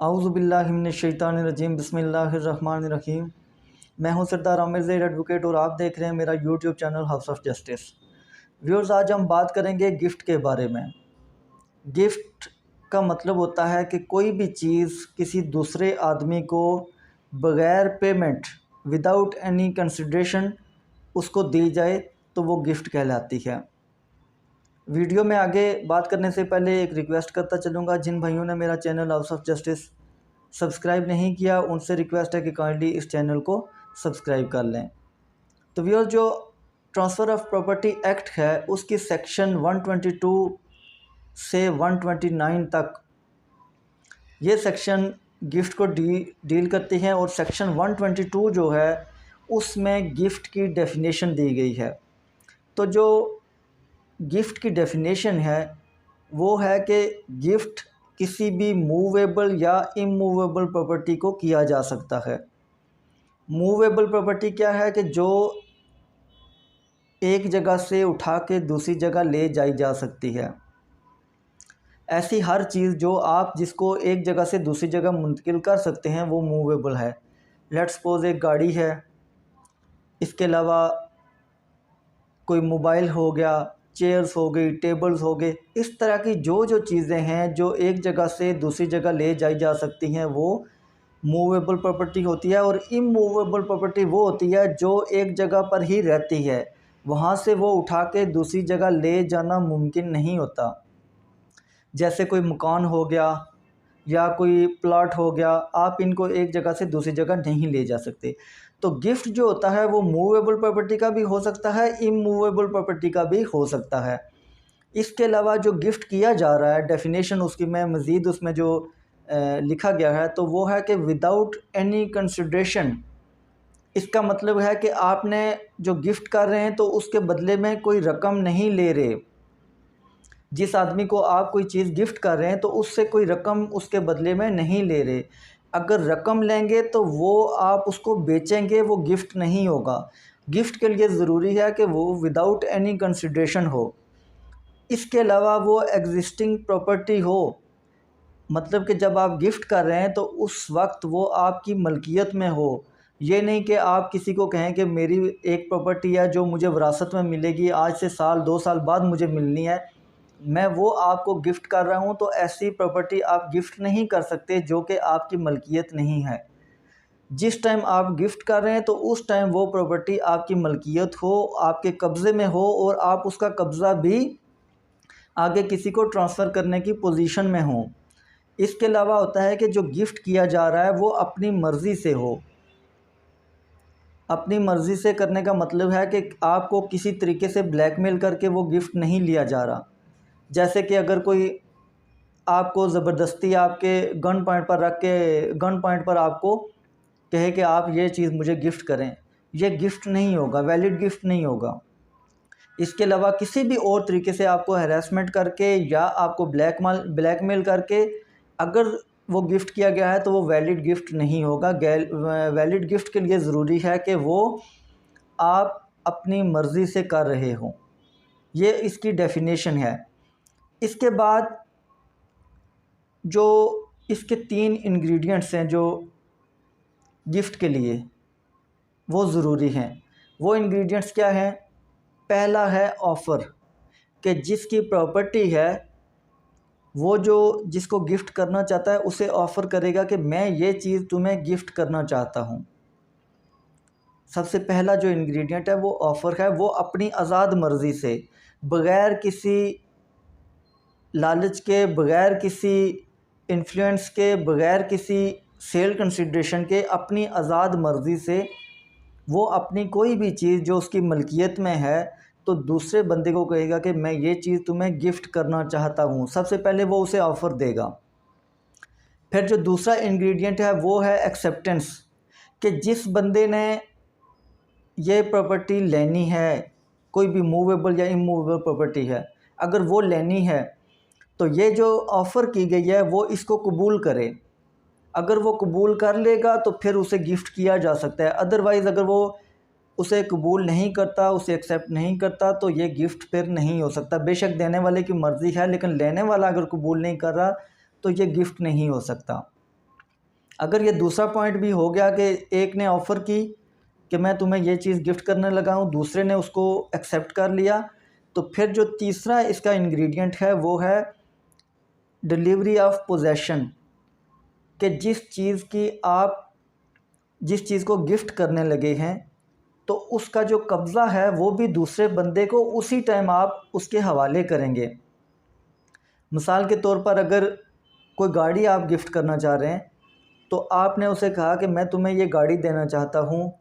औज़ुबिल्लाहिमिनश्शैतानिर्रजीम बिस्मिल्लाहिर्रहमानिर्रहीम। मैं हूं सरदार आमिर ज़ैद एडवोकेट और आप देख रहे हैं मेरा YouTube channel house of justice. Viewers, आज हम बात करेंगे गिफ्ट के बारे में। गिफ्ट का मतलब होता है कि कोई भी चीज़ किसी दूसरे आदमी को बग़ैर पेमेंट, विदाउट एनी कंसिडरेशन उसको दी जाए तो वो गिफ्ट कहलाती है। वीडियो में आगे बात करने से पहले एक रिक्वेस्ट करता चलूँगा, जिन भाइयों ने मेरा channel house of justice subscribe नहीं किया उनसे रिक्वेस्ट है कि काइंडली इस चैनल को सब्सक्राइब कर लें। तो व्यूअर्स, जो ट्रांसफ़र ऑफ प्रॉपर्टी एक्ट है उसकी सेक्शन 122 से 129 तक ये सेक्शन गिफ्ट को डील करती हैं और सेक्शन 122 जो है उसमें गिफ्ट की डेफिनेशन दी गई है। तो जो गिफ्ट की डेफिनेशन है वो है कि गिफ्ट किसी भी मूवेबल या इमूवेबल प्रॉपर्टी को किया जा सकता है। मूवेबल प्रॉपर्टी क्या है कि जो एक जगह से उठा के दूसरी जगह ले जाई जा सकती है। ऐसी हर चीज़ जो आप जिसको एक जगह से दूसरी जगह मुंतकिल कर सकते हैं वो मूवेबल है। लेट्स सपोज एक गाड़ी है, इसके अलावा कोई मोबाइल हो गया, चेयर्स हो गई, टेबल्स हो गए। इस तरह की जो चीज़ें हैं जो एक जगह से दूसरी जगह ले जाई जा सकती हैं वो मूवेबल प्रॉपर्टी होती है। और इमूवेबल प्रॉपर्टी वो होती है जो एक जगह पर ही रहती है, वहाँ से वो उठा के दूसरी जगह ले जाना मुमकिन नहीं होता। जैसे कोई मकान हो गया या कोई प्लॉट हो गया, आप इनको एक जगह से दूसरी जगह नहीं ले जा सकते। तो गिफ्ट जो होता है वो मूवेबल प्रॉपर्टी का भी हो सकता है, इमूवेबल प्रॉपर्टी का भी हो सकता है। इसके अलावा जो गिफ्ट किया जा रहा है, डेफिनेशन उसकी मैं मज़ीद उसमें जो लिखा गया है तो वो है कि विदाउट एनी कंसिडरेशन। इसका मतलब है कि आपने जो गिफ्ट कर रहे हैं तो उसके बदले में कोई रकम नहीं ले रहे। जिस आदमी को आप कोई चीज़ गिफ्ट कर रहे हैं तो उससे कोई रकम उसके बदले में नहीं ले रहे। अगर रकम लेंगे तो वो आप उसको बेचेंगे, वो गिफ्ट नहीं होगा। गिफ्ट के लिए ज़रूरी है कि वो विदाउट एनी कंसिडरेशन हो। इसके अलावा वो एग्जिस्टिंग प्रॉपर्टी हो, मतलब कि जब आप गिफ्ट कर रहे हैं तो उस वक्त वो आपकी मलकियत में हो। ये नहीं कि आप किसी को कहें कि मेरी एक प्रॉपर्टी है जो मुझे विरासत में मिलेगी, आज से साल 2 साल बाद मुझे मिलनी है, मैं वो आपको गिफ्ट कर रहा हूँ। तो ऐसी प्रॉपर्टी आप गिफ्ट नहीं कर सकते जो कि आपकी मलकियत नहीं है। जिस टाइम आप गिफ्ट कर रहे हैं तो उस टाइम वो प्रॉपर्टी आपकी मलकियत हो, आपके कब्ज़े में हो और आप उसका कब्ज़ा भी आगे किसी को ट्रांसफ़र करने की पोजीशन में हो। इसके अलावा होता है कि जो गिफ्ट किया जा रहा है वो अपनी मर्ज़ी से हो। अपनी मर्ज़ी से करने का मतलब है कि आपको किसी तरीके से ब्लैकमेल करके वो गिफ्ट नहीं लिया जा रहा। जैसे कि अगर कोई आपको ज़बरदस्ती आपके गन पॉइंट पर रख के गन पॉइंट पर आपको कहे कि आप ये चीज़ मुझे गिफ्ट करें, ये गिफ्ट नहीं होगा, वैलिड गिफ्ट नहीं होगा। इसके अलावा किसी भी और तरीके से आपको हैरेसमेंट करके या आपको ब्लैकमेल करके अगर वो गिफ्ट किया गया है तो वो वैलिड गिफ्ट नहीं होगा। वैलिड गिफ्ट के लिए ज़रूरी है कि वो आप अपनी मर्ज़ी से कर रहे हों। ये इसकी डेफिनेशन है। इसके बाद जो इसके 3 इंग्रेडिएंट्स हैं जो गिफ्ट के लिए वो ज़रूरी हैं। वो इंग्रेडिएंट्स क्या हैं? पहला है ऑफ़र, कि जिसकी प्रॉपर्टी है वो जो जिसको गिफ्ट करना चाहता है उसे ऑफ़र करेगा कि मैं ये चीज़ तुम्हें गिफ्ट करना चाहता हूँ। सबसे पहला जो इंग्रेडिएंट है वो ऑफ़र है। वो अपनी आज़ाद मर्ज़ी से, बग़ैर किसी लालच के, बग़ैर किसी इन्फ्लुएंस के, बग़ैर किसी सेल कंसिडरेशन के, अपनी आज़ाद मर्ज़ी से वो अपनी कोई भी चीज़ जो उसकी मलकियत में है तो दूसरे बंदे को कहेगा कि मैं ये चीज़ तुम्हें गिफ्ट करना चाहता हूँ। सबसे पहले वो उसे ऑफ़र देगा। फिर जो दूसरा इंग्रेडिएंट है वो है एक्सेप्टेंस, कि जिस बंदे ने ये प्रॉपर्टी लेनी है, कोई भी मूवेबल या इमूवेबल प्रॉपर्टी है, अगर वो लेनी है तो ये जो ऑफ़र की गई है वो इसको कबूल करे। अगर वो कबूल कर लेगा तो फिर उसे गिफ्ट किया जा सकता है। अदरवाइज़ अगर वो उसे कबूल नहीं करता, उसे एक्सेप्ट नहीं करता तो ये गिफ्ट फिर नहीं हो सकता। बेशक देने वाले की मर्ज़ी है, लेकिन लेने वाला अगर कबूल नहीं कर रहा तो ये गिफ्ट नहीं हो सकता। अगर ये दूसरा पॉइंट भी हो गया कि एक ने ऑफ़र की कि मैं तुम्हें ये चीज़ गिफ्ट करने लगा हूँ, दूसरे ने उसको एक्सेप्ट कर लिया, तो फिर जो तीसरा इसका इंग्रेडिएंट है वो है डिलीवरी ऑफ पोजेशन, कि जिस चीज़ को गिफ्ट करने लगे हैं तो उसका जो कब्ज़ा है वो भी दूसरे बंदे को उसी टाइम आप उसके हवाले करेंगे। मिसाल के तौर पर अगर कोई गाड़ी आप गिफ्ट करना चाह रहे हैं तो आपने उसे कहा कि मैं तुम्हें ये गाड़ी देना चाहता हूँ,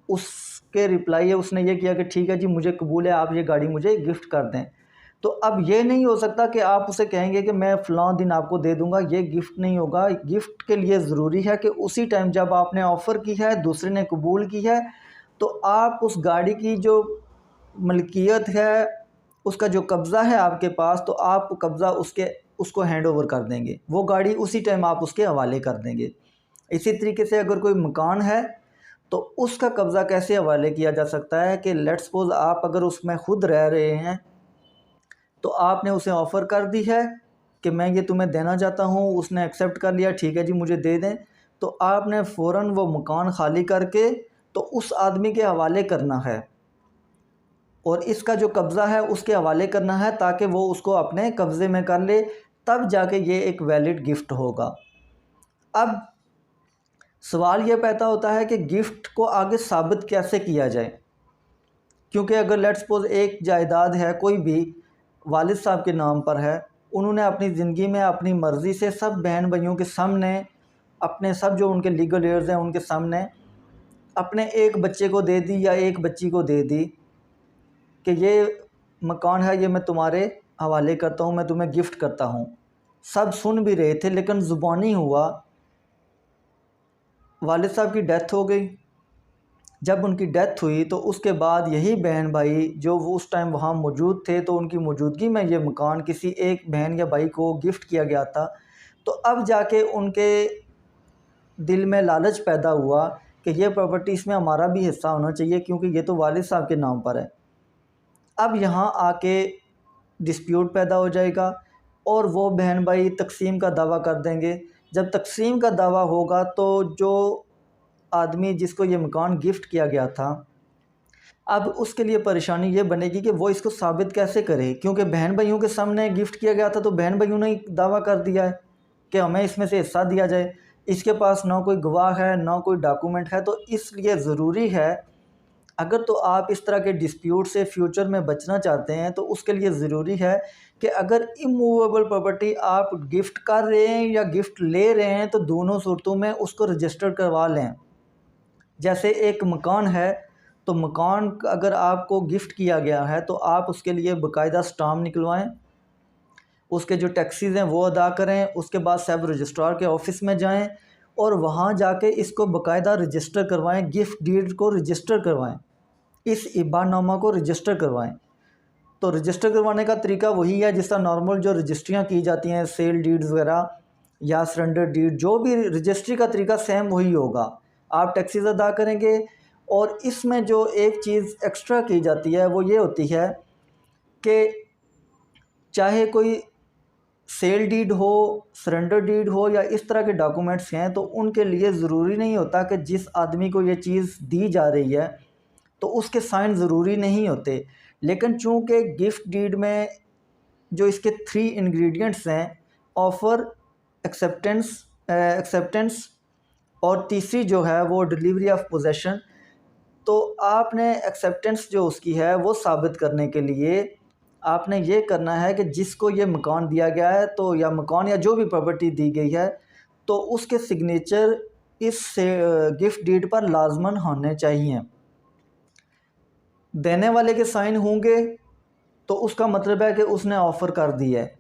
उसके रिप्लाई है उसने ये किया कि ठीक है जी मुझे कबूल है, आप ये गाड़ी मुझे गिफ्ट कर दें। तो अब ये नहीं हो सकता कि आप उसे कहेंगे कि मैं फ़लाँ दिन आपको दे दूंगा, ये गिफ्ट नहीं होगा। गिफ्ट के लिए ज़रूरी है कि उसी टाइम जब आपने ऑफ़र की है, दूसरे ने कबूल की है, तो आप उस गाड़ी की जो मलकियत है, उसका जो कब्ज़ा है आपके पास, तो आप कब्ज़ा उसको हैंड ओवर कर देंगे, वो गाड़ी उसी टाइम आप उसके हवाले कर देंगे। इसी तरीके से अगर कोई मकान है तो उसका कब्ज़ा कैसे हवाले किया जा सकता है कि लेट्स सपोज़ आप अगर उसमें ख़ुद रह रहे हैं तो आपने उसे ऑफ़र कर दी है कि मैं ये तुम्हें देना चाहता हूँ, उसने एक्सेप्ट कर लिया, ठीक है जी मुझे दे दें, तो आपने फ़ौरन वो मकान खाली करके तो उस आदमी के हवाले करना है और इसका जो कब्ज़ा है उसके हवाले करना है ताकि वो उसको अपने कब्ज़े में कर ले, तब जाके ये एक वैलिड गिफ्ट होगा। अब सवाल ये पैदा होता है कि गिफ्ट को आगे साबित कैसे किया जाए, क्योंकि अगर लेट्स सपोज़ एक जायदाद है कोई भी वालिद साहब के नाम पर है, उन्होंने अपनी ज़िंदगी में अपनी मर्ज़ी से सब बहन भाइयों के सामने, अपने सब जो उनके लीगल एयर्स हैं उनके सामने अपने एक बच्चे को दे दी या एक बच्ची को दे दी कि ये मकान है, ये मैं तुम्हारे हवाले करता हूँ, मैं तुम्हें गिफ्ट करता हूँ। सब सुन भी रहे थे लेकिन ज़ुबानी हुआ, वालिद साहब की डेथ हो गई। जब उनकी डेथ हुई तो उसके बाद यही बहन भाई जो वो उस टाइम वहाँ मौजूद थे, तो उनकी मौजूदगी में ये मकान किसी एक बहन या भाई को गिफ्ट किया गया था। तो अब जाके उनके दिल में लालच पैदा हुआ कि ये प्रॉपर्टी इसमें हमारा भी हिस्सा होना चाहिए क्योंकि ये तो वालिद साहब के नाम पर है। अब यहाँ आके डिस्प्यूट पैदा हो जाएगा और वो बहन भाई तकसीम का दावा कर देंगे। जब तकसीम का दावा होगा तो जो आदमी जिसको ये मकान गिफ्ट किया गया था, अब उसके लिए परेशानी ये बनेगी कि वो इसको साबित कैसे करे, क्योंकि बहन भाइयों के सामने गिफ्ट किया गया था तो बहन भाइयों ने दावा कर दिया है कि हमें इसमें से हिस्सा दिया जाए। इसके पास ना कोई गवाह है ना कोई डॉक्यूमेंट है, तो इसलिए ज़रूरी है अगर तो आप इस तरह के डिस्प्यूट से फ्यूचर में बचना चाहते हैं तो उसके लिए ज़रूरी है कि अगर इमूवेबल प्रॉपर्टी आप गिफ्ट कर रहे हैं या गिफ्ट ले रहे हैं तो दोनों सूरतों में उसको रजिस्टर करवा लें। जैसे एक मकान है तो मकान अगर आपको गिफ्ट किया गया है तो आप उसके लिए बाकायदा स्टाम्प निकलवाएं, उसके जो टैक्सीज़ हैं वो अदा करें, उसके बाद सब रजिस्ट्रार के ऑफ़िस में जाएं और वहाँ जाके इसको बाकायदा रजिस्टर करवाएं, गिफ्ट डीड को रजिस्टर करवाएं, इस इबानामा को रजिस्टर करवाएं। तो रजिस्टर करवाने का तरीका वही है जिस तरह नॉर्मल जो रजिस्ट्रियाँ की जाती हैं, सेल डीड्स वगैरह या सरेंडर डीड, जो भी रजिस्ट्री का तरीका सेम वही होगा। आप टैक्सीज़ अदा करेंगे और इसमें जो एक चीज़ एक्स्ट्रा की जाती है वो ये होती है कि चाहे कोई सेल डीड हो, सरेंडर डीड हो या इस तरह के डॉक्यूमेंट्स हैं, तो उनके लिए ज़रूरी नहीं होता कि जिस आदमी को ये चीज़ दी जा रही है तो उसके साइन ज़रूरी नहीं होते। लेकिन चूँकि गिफ्ट डीड में जो इसके 3 इंग्रेडिएंट्स हैं, ऑफ़र, एक्सेप्टेंस और तीसरी जो है वो डिलीवरी ऑफ पोजेसन, तो आपने एक्सेप्टेंस जो उसकी है वो साबित करने के लिए आपने ये करना है कि जिसको ये मकान दिया गया है, तो या मकान या जो भी प्रॉपर्टी दी गई है, तो उसके सिग्नेचर इस गिफ्ट डीड पर लाजमन होने चाहिए। देने वाले के साइन होंगे तो उसका मतलब है कि उसने ऑफ़र कर दी है,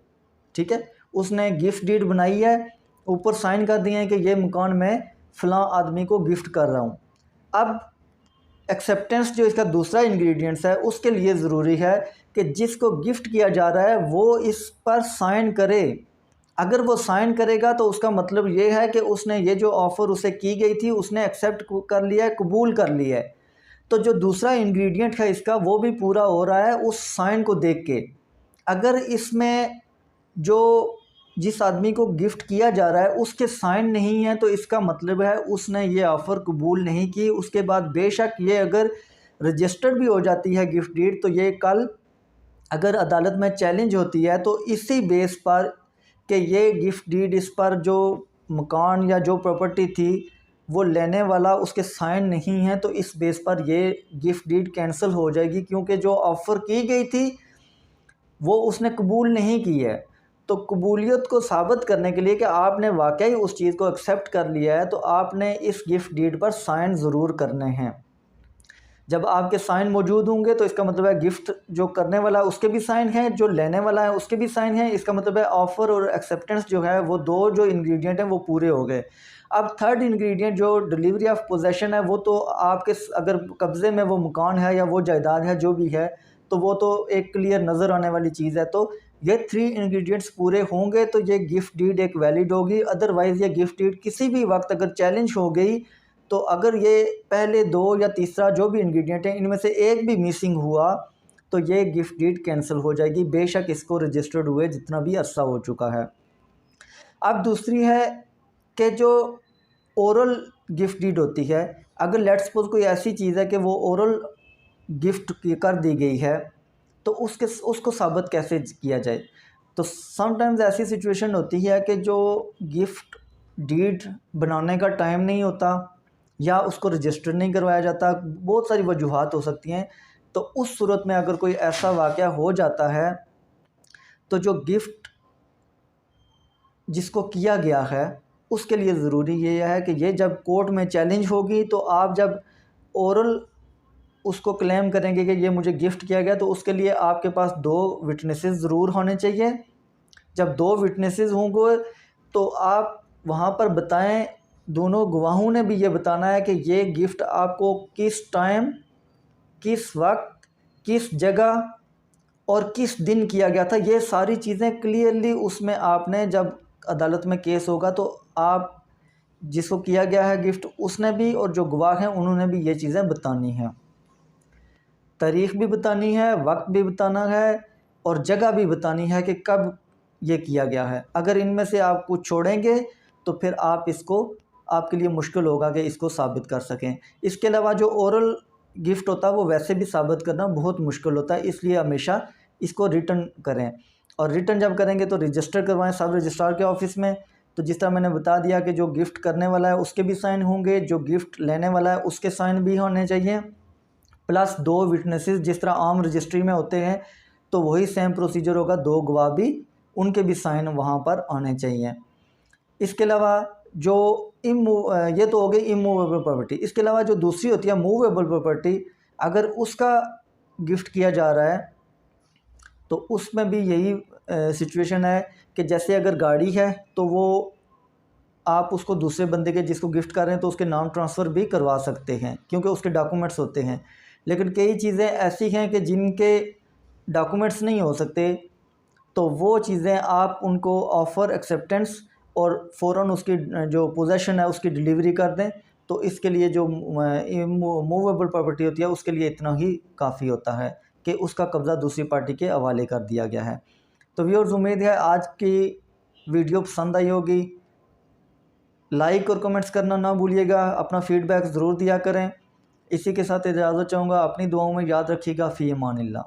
ठीक है, उसने गिफ्ट डीड बनाई है, ऊपर साइन कर दिए हैं कि ये मकान मैं फ़लाँ आदमी को गिफ्ट कर रहा हूँ। अब एक्सेप्टेंस जो इसका दूसरा इंग्रेडिएंट्स है उसके लिए ज़रूरी है कि जिसको गिफ्ट किया जा रहा है वो इस पर साइन करे। अगर वो साइन करेगा तो उसका मतलब ये है कि उसने ये जो ऑफ़र उसे की गई थी उसने एक्सेप्ट कर लिया है, कबूल कर लिया है। तो जो दूसरा इंग्रेडिएंट है इसका वो भी पूरा हो रहा है उस साइन को देख के। अगर इसमें जो जिस आदमी को गिफ्ट किया जा रहा है उसके साइन नहीं है तो इसका मतलब है उसने ये ऑफ़र कबूल नहीं की। उसके बाद बेशक ये अगर रजिस्टर्ड भी हो जाती है गिफ्ट डीड, तो ये कल अगर अदालत में चैलेंज होती है तो इसी बेस पर कि ये गिफ्ट डीड, इस पर जो मकान या जो प्रॉपर्टी थी वो लेने वाला उसके साइन नहीं है, तो इस बेस पर ये गिफ्ट डीड कैंसिल हो जाएगी, क्योंकि जो ऑफ़र की गई थी वो उसने कबूल नहीं की है। तो कबूलियत को साबित करने के लिए कि आपने वाकई उस चीज़ को एक्सेप्ट कर लिया है, तो आपने इस गिफ्ट डीड पर साइन ज़रूर करने हैं। जब आपके साइन मौजूद होंगे तो इसका मतलब है गिफ्ट जो करने वाला है उसके भी साइन हैं, जो लेने वाला है उसके भी साइन हैं। इसका मतलब है ऑफ़र और एक्सेप्टेंस जो है वो दो जो इंग्रेडिएंट हैं वो पूरे हो गए। अब थर्ड इंग्रेडिएंट जो डिलीवरी ऑफ पोजेसन है, वो तो आपके अगर कब्ज़े में वो मकान है या वो जायदाद है जो भी है, तो वो तो एक क्लियर नज़र आने वाली चीज़ है। तो ये थ्री इंग्रेडिएंट्स पूरे होंगे तो ये गिफ्ट डीड एक वैलिड होगी। अदरवाइज़ ये गिफ्ट डीड किसी भी वक्त अगर चैलेंज हो गई, तो अगर ये पहले दो या तीसरा जो भी इंग्रेडिएंट है इनमें से एक भी मिसिंग हुआ तो ये गिफ्ट डीड कैंसिल हो जाएगी, बेशक इसको रजिस्टर्ड हुए जितना भी अरसा हो चुका है। अब दूसरी है कि जो ओरल गिफ्ट डीड होती है, अगर लेट्स सपोज कोई ऐसी चीज़ है कि वो ओरल गिफ्ट कर दी गई है, तो उसको साबित कैसे किया जाए। तो समटाइम्स ऐसी सिचुएशन होती है कि जो गिफ्ट डीड बनाने का टाइम नहीं होता या उसको रजिस्टर नहीं करवाया जाता, बहुत सारी वजूहात हो सकती हैं। तो उस सूरत में अगर कोई ऐसा वाक़या हो जाता है तो जो गिफ्ट जिसको किया गया है उसके लिए ज़रूरी ये है कि ये जब कोर्ट में चैलेंज होगी, तो आप जब ओरल उसको क्लेम करेंगे कि ये मुझे गिफ्ट किया गया, तो उसके लिए आपके पास दो विटनेसेस ज़रूर होने चाहिए। जब दो विटनेसेस होंगे तो आप वहाँ पर बताएं, दोनों गवाहों ने भी ये बताना है कि ये गिफ्ट आपको किस टाइम, किस वक्त, किस जगह और किस दिन किया गया था। ये सारी चीज़ें क्लियरली उसमें आपने, जब अदालत में केस होगा तो आप जिसको किया गया है गिफ्ट उसने भी और जो गवाह हैं उन्होंने भी ये चीज़ें बतानी हैं। तारीख़ भी बतानी है, वक्त भी बताना है और जगह भी बतानी है कि कब ये किया गया है। अगर इनमें से आप कुछ छोड़ेंगे तो फिर आप इसको, आपके लिए मुश्किल होगा कि इसको साबित कर सकें। इसके अलावा जो ओरल गिफ्ट होता है वो वैसे भी साबित करना बहुत मुश्किल होता है, इसलिए हमेशा इसको रिटर्न करें। और रिटर्न जब करेंगे तो रजिस्टर करवाएं सब रजिस्ट्रार के ऑफ़िस में। तो जिस तरह मैंने बता दिया कि जो गिफ्ट करने वाला है उसके भी साइन होंगे, जो गिफ्ट लेने वाला है उसके साइन भी होने चाहिए, प्लस दो विटनेसेस जिस तरह आम रजिस्ट्री में होते हैं, तो वही सेम प्रोसीजर होगा, दो गवाह भी, उनके भी साइन वहाँ पर आने चाहिए। इसके अलावा जो ये तो हो गई इमूवेबल प्रॉपर्टी। इसके अलावा जो दूसरी होती है मूवेबल प्रॉपर्टी, अगर उसका गिफ्ट किया जा रहा है तो उसमें भी यही सिचुएशन है कि जैसे अगर गाड़ी है तो वो आप उसको दूसरे बंदे के जिसको गिफ्ट कर रहे हैं तो उसके नाम ट्रांसफ़र भी करवा सकते हैं क्योंकि उसके डॉक्यूमेंट्स होते हैं। लेकिन कई चीज़ें ऐसी हैं कि जिनके डॉक्यूमेंट्स नहीं हो सकते, तो वो चीज़ें आप उनको ऑफ़र एक्सेप्टेंस और फ़ौरन उसकी जो पोजेसन है उसकी डिलीवरी कर दें। तो इसके लिए जो मूवेबल प्रॉपर्टी होती है उसके लिए इतना ही काफ़ी होता है कि उसका कब्ज़ा दूसरी पार्टी के हवाले कर दिया गया है। तो व्यूअर्स, उम्मीद है आज की वीडियो पसंद आई होगी। लाइक और कमेंट्स करना ना भूलिएगा, अपना फ़ीडबैक ज़रूर दिया करें। इसी के साथ इजाज़त चाहूँगा, अपनी दुआओं में याद रखिएगा। फ़ी अमानिल्लाह।